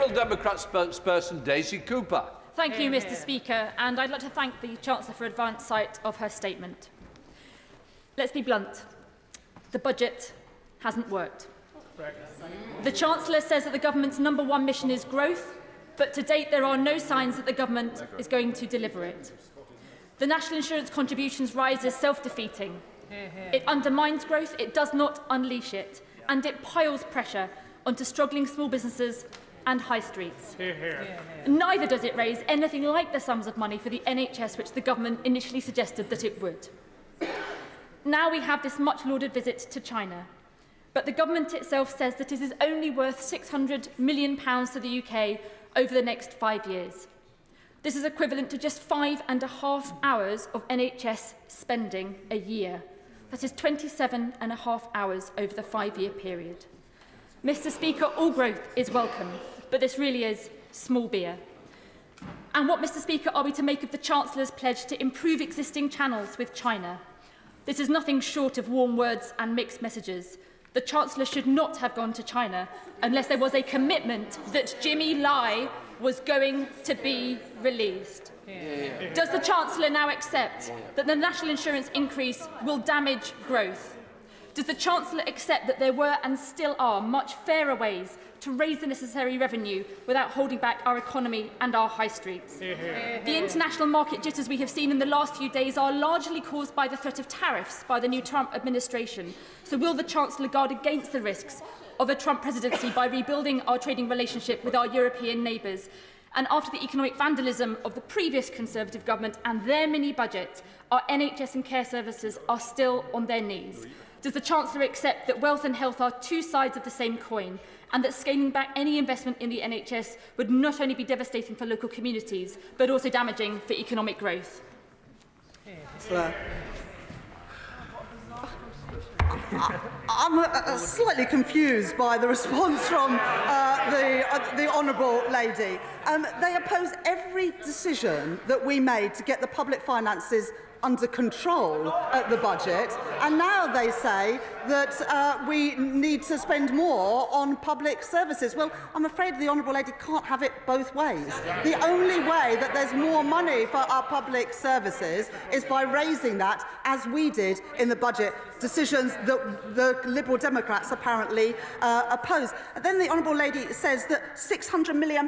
Liberal Democrat spokesperson Daisy Cooper. Thank you, Mr Speaker, and I'd like to thank the Chancellor for advance sight of her statement. Let's be blunt. The budget hasn't worked. The Chancellor says that the government's #1 mission is growth, but to date there are no signs that the government is going to deliver it. The national insurance contributions rise is self-defeating. It undermines growth, it does not unleash it, and it piles pressure onto struggling small businesses and high streets. Neither does it raise anything like the sums of money for the NHS which the government initially suggested that it would. Now we have this much-lauded visit to China, but the government itself says that it is only worth £600 million to the UK over the next 5 years. This is equivalent to just 5.5 hours of NHS spending a year. That is 27.5 hours over the 5-year period. Mr Speaker, all growth is welcome, but this really is small beer. And what, Mr Speaker, are we to make of the Chancellor's pledge to improve existing channels with China? This is nothing short of warm words and mixed messages. The Chancellor should not have gone to China unless there was a commitment that Jimmy Lai was going to be released. Does the Chancellor now accept that the national insurance increase will damage growth? Does the Chancellor accept that there were and still are much fairer ways to raise the necessary revenue without holding back our economy and our high streets? The international market jitters we have seen in the last few days are largely caused by the threat of tariffs by the new Trump administration. So will the Chancellor guard against the risks of a Trump presidency by rebuilding our trading relationship with our European neighbours? And after the economic vandalism of the previous Conservative government and their mini-budget, our NHS and care services are still on their knees. Does the Chancellor accept that wealth and health are two sides of the same coin, and that scaling back any investment in the NHS would not only be devastating for local communities, but also damaging for economic growth? I'm slightly confused by the response from the Honourable Lady. They oppose every decision that we made to get the public finances under control at the budget, and now they say that we need to spend more on public services. Well, I'm afraid the Honourable Lady can't have it both ways. The only way that there's more money for our public services is by raising that, as we did in the budget, decisions that the Liberal Democrats apparently oppose. And then the Honourable Lady says that £600 million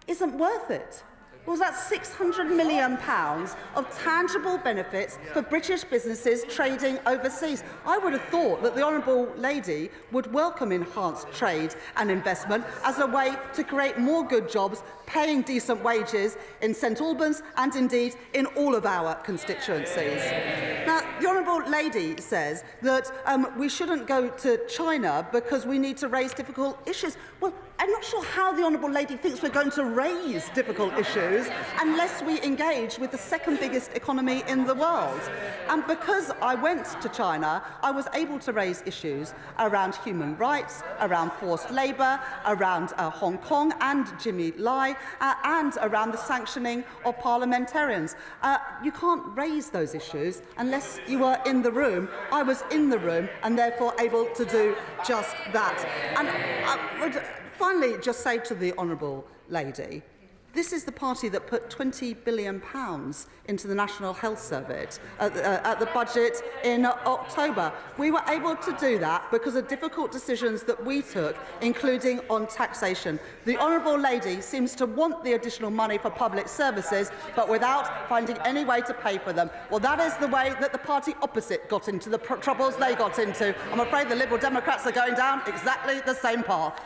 isn't worth it. Well, that's £600 million of tangible benefits for British businesses trading overseas. I would have thought that the Honourable Lady would welcome enhanced trade and investment as a way to create more good jobs, paying decent wages in St Albans and indeed in all of our constituencies. Now, the Honourable Lady says that we shouldn't go to China because we need to raise difficult issues. Well, I'm not sure how the Honourable Lady thinks we're going to raise difficult issues unless we engage with the second biggest economy in the world. And because I went to China, I was able to raise issues around human rights, around forced labour, around Hong Kong and Jimmy Lai, and around the sanctioning of parliamentarians. You can't raise those issues unless you were in the room. I was in the room and therefore able to do just that. And I would finally just say to the Honourable Lady, this is the party that put £20 billion into the National Health Service at the budget in October. We were able to do that because of difficult decisions that we took, including on taxation. The Honourable Lady seems to want the additional money for public services, but without finding any way to pay for them. Well, that is the way that the party opposite got into the troubles they got into. I'm afraid the Liberal Democrats are going down exactly the same path.